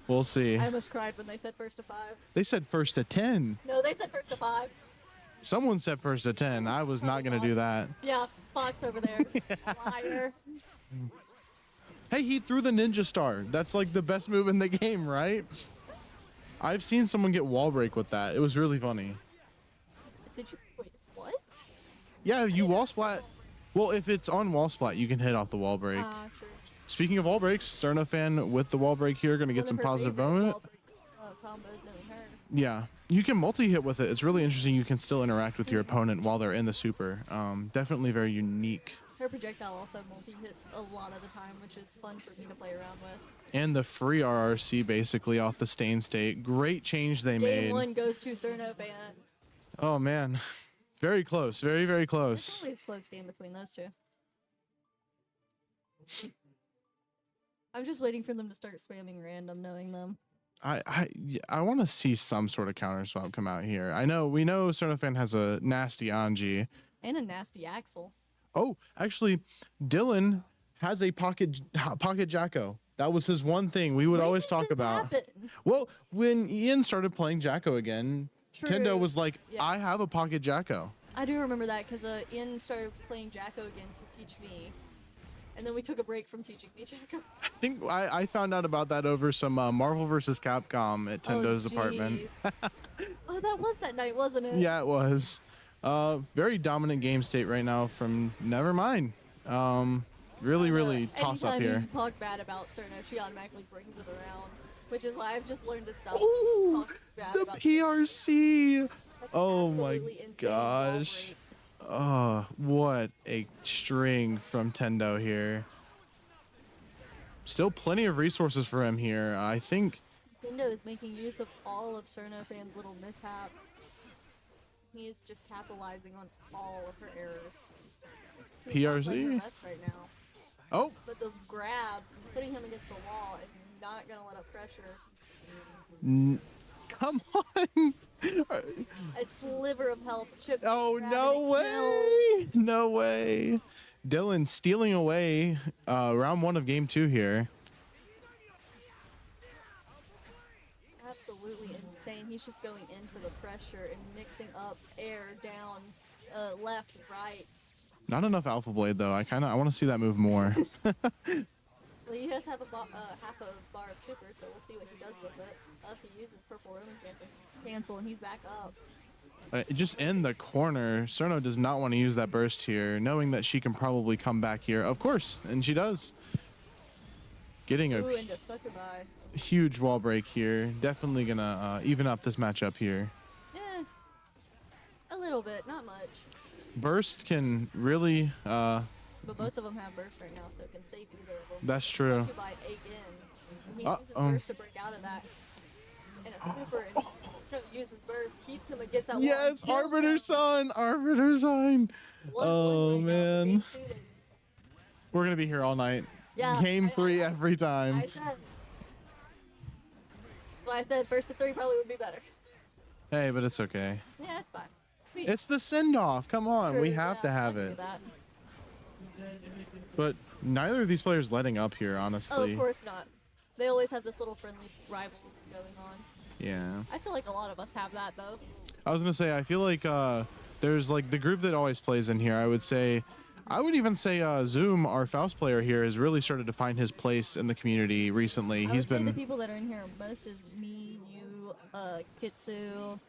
We'll see. I almost cried when they said first to 5. They said first to 10. No, they said first to 5. Someone said first to 10. I was not gonna do that. Yeah, Fox over there. Liar. Hey, he threw the ninja star. That's like the best move in the game, right? I've seen someone get wall break with that. It was really funny. Did you wait? What? Yeah, you wall splat. Well, if it's on wall splat, you can hit off the wall break. True. Speaking of wall breaks, Cerno fan with the wall break here, gonna get One some of her positive favorite moment. wall break, combos knowing her. Yeah, you can multi-hit with it. It's really interesting. You can still interact with your opponent while they're in the super. Definitely very unique. Her projectile also multi-hits a lot of the time, which is fun for me to play around with. And the free RRC basically off the stain state. Great change they Game made. 1 goes to Cerno fan. Oh man, very close. Very It's close. always a close game between those two. I'm just waiting for them to start spamming random, knowing them. I want to see some sort of counter swap come out here. We know Cerno fan has a nasty Anji. And a nasty Axel. Oh, actually, Dylan has a pocket Jacko. That was his one thing we would When always did talk this about. happen? Well, when Ian started playing Jacko again, Tendo True. was like, Yeah. I have a pocket Jacko. I do remember that because Ian started playing Jacko again to teach me. And then we took a break from teaching each other. I think I found out about that over some Marvel vs. Capcom at Tendo's apartment. Oh, that was that night, wasn't it? Yeah, it was. Very dominant game state right now from Nevermind. Really toss up Anytime here. you talk bad about Cerno, she automatically brings it around, which is why I've just learned to stop Ooh, talking bad the about PRC. That's Oh my absolutely insane wall gosh. break. Oh, what a string from Tendo here. Still plenty of resources for him here. I think Nintendo is making use of all of Cerno Fan's little mishap. He is just capitalizing on all of her errors. He's not playing her PRC. best right now. Oh, But the grab, putting him against the wall, and not gonna let up pressure. come on. A sliver of health. Chip Oh, grab no and it kills. way. No way. Dylan stealing away round 1 of game 2 here. Absolutely insane. He's just going in for the pressure and mixing up air, down, left, right. Not enough Alpha Blade though. I want to see that move more. Well, he does have half a bar of super, so we'll see what he does with it. If he uses purple Roman champion, cancel, and he's back up. Just in the corner, Cerno does not want to use that burst here, knowing that she can probably come back here. Of course, and she does. Getting a Ooh, into Succubi. huge wall break here. Definitely gonna even up this matchup here. Eh, a little bit, not much. Burst can really, But both of them have burst right now, so it can save either of them. that's true. Succubi again. He uses Uh-oh. burst to break out of that. And a super and uses burst, keeps him against that wall. Yes, and kills Arbiter him. Sign, Arbiter Sign. 1-1 Oh, right now for man. game 2. We're gonna be here all night. Yeah, Game 3 every time. I said first to 3 probably would be better. Hey, but it's okay. Yeah, it's fine. It's the send-off. Come on, we have to have it. But neither of these players letting up here, Oh, honestly. of course not. They always have this little friendly rival going on. Yeah. I feel like a lot of us have that though. I was gonna say, I feel like there's like the group that always plays in here. I would even say Zoom, our Faust player here, has really started to find his place in the community recently. I He's would say the been people that are in here most is me, you, Kitsu,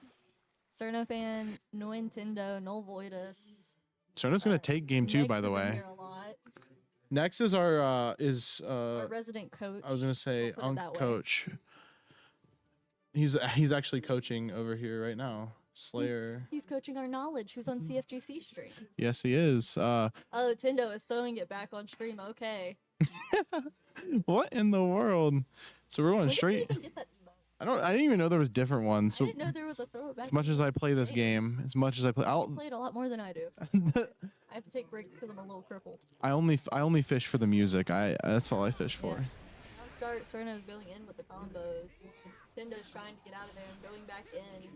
Cernofan, Nintendo, Null Voidus. Cerno's gonna take game 2, Nex by the is in way. here a lot. Next is our Our resident coach. I was gonna say I'll put it that way. coach. He's actually coaching over here right now. Slayer. He's coaching our knowledge, who's on CFGC stream. Yes, he is. Oh, Tendo is throwing it back on stream. Okay. What in the world? So we're going When did you straight. even get that emote? I didn't even know there was different ones. I So didn't know there was a throwback. as much as I play this game, as much as I play, You played a lot more than I do. I have to take breaks because I'm a little crippled. I only fish for the music. That's all I fish for. Yeah. On start, Cerno's going in with the combos. Tendo's trying to get out of there and going back in.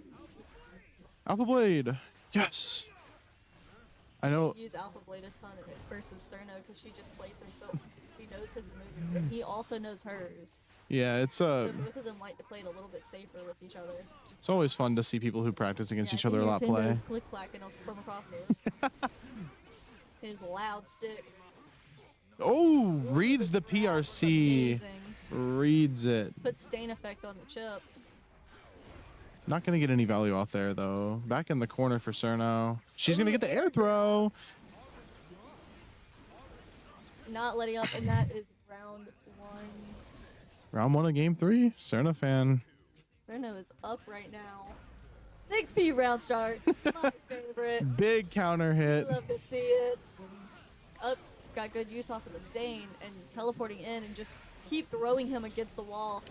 Alpha Blade. Yes. I know. Use Alpha Blade a ton versus Cerno because she just plays him so he knows his moves. And he also knows hers. Yeah, it's So both of them like to play it a little bit safer with each other. it's always fun to see people who practice against Yeah, each other a lot play. Tendo's click clacking from across the his loud stick. Oh, reads the PRC. Amazing. Reads it. Puts stain effect on the chip. Not gonna get any value off there though. Back in the corner for Cerno. She's gonna get the air throw. Not letting up, and that is round 1. Round 1 of game 3. Cerno fan. Cerno is up right now. 6P round start. My favorite. Big counter hit. Love to see it. Up, got good use off of the stain and teleporting in and just keep throwing him against the wall.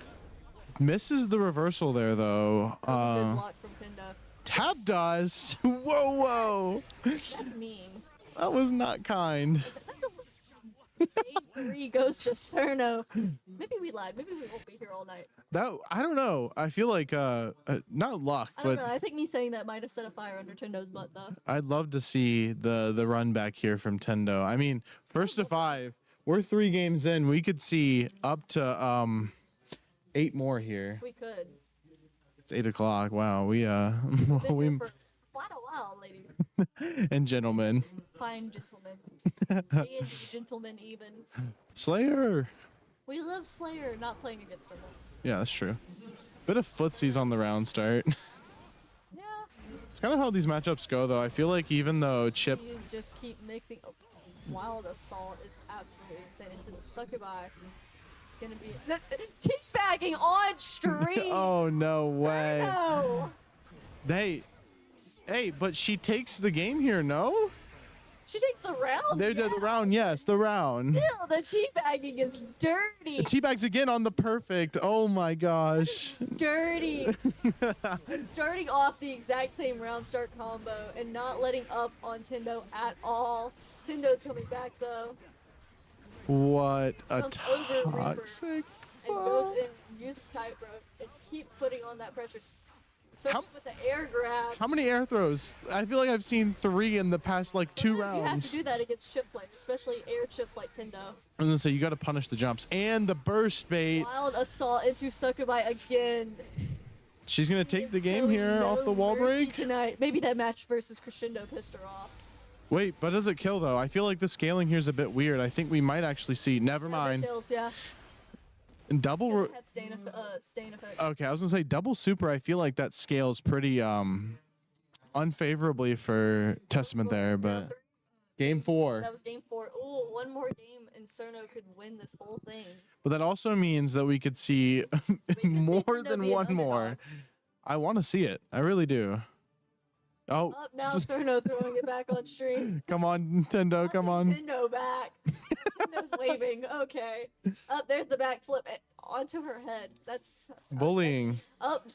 Misses the reversal there though. That was a good block from Tendo. Tap does. Whoa. That's mean. That was not kind. That's a Game 3 goes to Cerno. Maybe we lied. Maybe we won't be here all night. I don't know. I feel like not luck, I don't but know. I think me saying that might have set a fire under Tendo's butt though. I'd love to see the run back here from Tendo. I mean, first to 5. We're 3 games in. We could see up to 8 more here. We could. It's 8 o'clock. Wow, we Been we here for quite a while. Wow, ladies. And gentlemen. Fine gentlemen. And gentlemen even. Slayer. We love Slayer not playing against her. Yeah, that's true. Bit of footsies on the round start. Yeah. It's kind of how these matchups go, though. I feel like even though Chip... You just keep mixing. Oh, Wild Assault is absolutely insane. Into the Succubi. Gonna be teabagging on stream. Oh, no way. No. Hey, but she takes the game here, no? She takes the round. They did the round, yes, the round. Still, the teabagging is dirty. Teabags again on the perfect. Oh my gosh. Dirty. Starting off the exact same round start combo and not letting up on Tendo at all. Tendo's coming back though. What a Comes over Reaper toxic. and goes in, uses tightrope, and keeps putting on that pressure. Starting with the air grab. How many air throws? I feel like I've seen 3 in the past like 2 Sometimes you have to rounds. do that against chip players, especially air chips like Tendo. I'm gonna say you gotta punish the jumps and the burst bait. Wild Assault into Succubi again. She's gonna take the game Showing here off no the wall mercy break. tonight. Maybe that match versus Crescendo pissed her off. Wait, but does it kill though? I feel like the scaling here is a bit weird. I think we might actually see. Never mind. Kills, yeah. And double. It had stain effect. Okay, I was gonna say double super. I feel like that scales pretty unfavorably for Testament there, but game 4. That was game 4. Ooh, one more game and Cerno could win this whole thing. But that also means that we could see see more Tendo than be an one more. underdog. I want to see it. I really do. Oh, Up now, Cerno throwing it back on stream. come on, Nintendo, come on. Nintendo back. Nintendo's waving. Okay. Up there's the backflip onto her head. That's Bullying. up.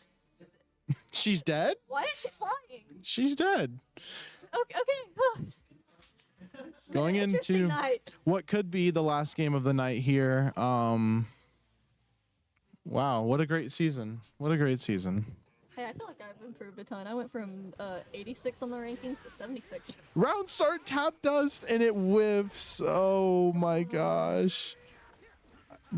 She's dead? Why is she flying? She's dead. Okay. It's been Going an interesting into night. what could be the last game of the night here. Wow, what a great season. What a great season. Hey, I feel like I've improved a ton. I went from 86 on the rankings to 76. Round start tap dust and it whiffs. Oh my gosh.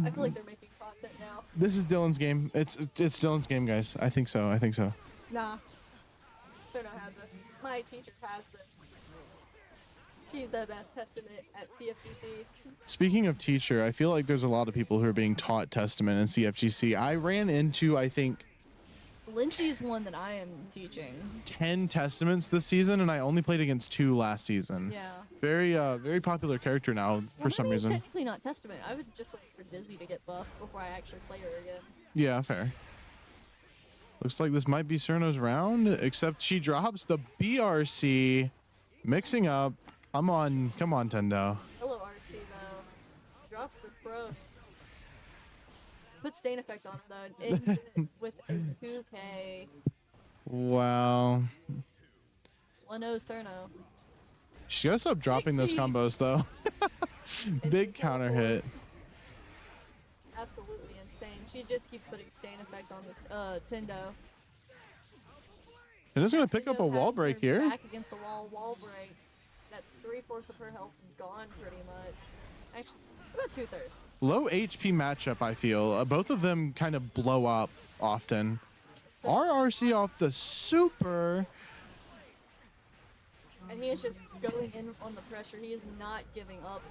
I feel like they're making content now. This is Dylan's game. It's Dylan's game, guys. I think so. I think so. Nah. Cerno has this. My teacher has this. She's the best testament at CFGC. Speaking of teacher, I feel like there's a lot of people who are being taught Testament in CFGC. I ran into, I think, Lindsay's one that I am teaching. 10 Testaments this season, and I only played against 2 last season. Yeah. Very popular character now for Well, some mine is reason. technically not testament. I would just wait for Dizzy to get buffed before I actually play her again. Yeah, fair. Looks like this might be Cerno's round, except she drops the BRC, mixing up. Come on, Tendo. Hello, RC, though. Drops the throw. Put stain effect on him, though. And ends it with a 2K. Wow. 1-0 Cerno. She's gotta stop dropping those 60. combos though. Big It's counter teleport. hit. Absolutely insane. She just keeps putting stain effect on the Tendo. And it's gonna pick up a Tendo wall has break her here. Back against the wall break. That's 3/4 of her health gone pretty much. Actually, about 2/3. Low HP matchup, I feel. Both of them kind of blow up often. RRC off the super. And he is just going in on the pressure. He is not giving up.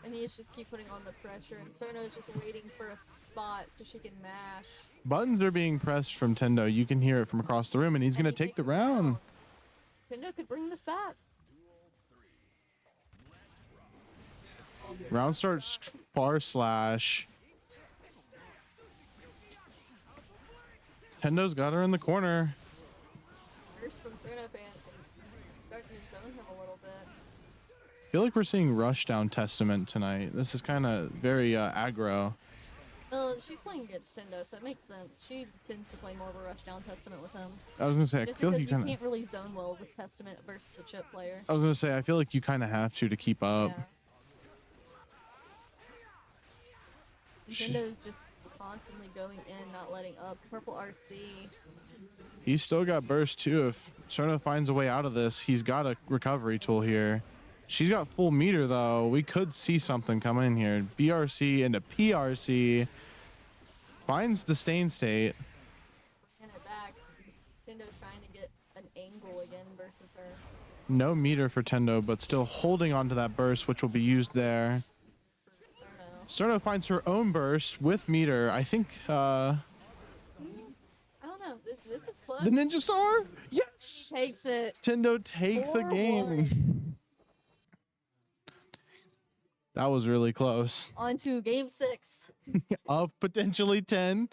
And he is just keep putting on the pressure. And Cerno is just waiting for a spot so she can mash. Buttons are being pressed from Tendo. You can hear it from across the room, and he's And gonna he take takes the it round. down. Tendo could bring this back. Round starts far slash. Tendo's got her in the corner. First from Cerno fan. Starting to zone him a little bit. I feel like we're seeing Rushdown Testament tonight. This is kind of very aggro. She's playing against Tendo, so it makes sense. She tends to play more of a rushdown Testament with him. I was gonna say, I Just feel because like you you kind of. can't really zone well with Testament versus the chip player. I was gonna say, I feel like you kind of have to keep up. Yeah. Nintendo's just constantly going in, not letting up. Purple RC. He's still got burst too. If Cerno finds a way out of this, he's got a recovery tool here. She's got full meter though. We could see something coming in here. BRC into PRC. Finds the stain state. Bringing it back. Nintendo's trying versus her. No meter for Tendo, but still holding onto that burst, which will be used there. Cerno finds her own burst with meter. I think I don't know. This is close. the Ninja Star. Yes, Takes it. Tendo takes the 4-1. game. That was really close. On to game 6. Of potentially 10.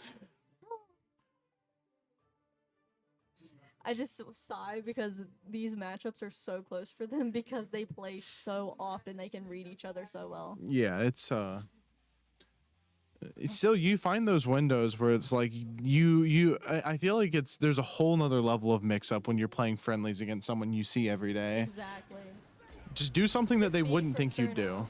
I just sigh because these matchups are so close for them because they play so often. They can read each other so well. Yeah, it's still you find those windows where it's like I feel like there's a whole nother level of mix up when you're playing friendlies against someone you see every day. Exactly. Just do something that they Me wouldn't from think you'd do.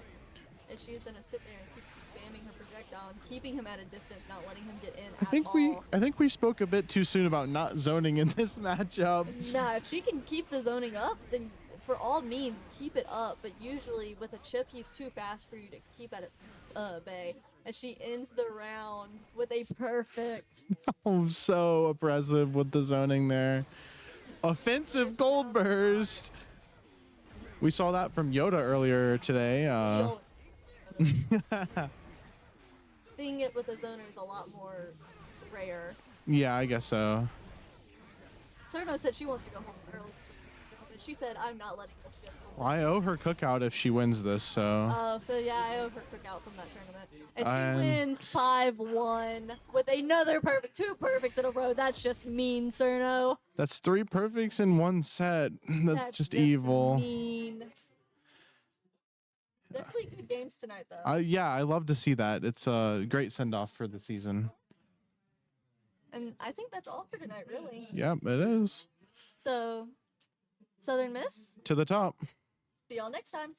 And she's gonna sit there and keep spamming her projectile and keeping him at a distance, not letting him get in I think I think we spoke a bit too soon about not zoning in this matchup. Nah, if she can keep the zoning up, then for all means keep it up. But usually with a chip, he's too fast for you to keep at bay. And she ends the round with a perfect. Oh, so oppressive with the zoning there. Offensive gold burst. We saw that from Yoda earlier today. Seeing it with a zoner is a lot more rare. Yeah, I guess so. Cerno said she wants to go home early. But she said, I'm not letting this get to Well, I owe her cookout if she wins this, so. But yeah, I owe her cookout from that tournament. And And- she wins 5-1 with another perfect, 2 perfects in a row. That's just mean, Cerno. That's 3 perfects in one set. That's just evil. Mean. Definitely good games tonight, though. Yeah, I love to see that. It's a great send off for the season. And I think that's all for tonight, really. Yep, it is. So, Southern Miss, To the top. see y'all next time.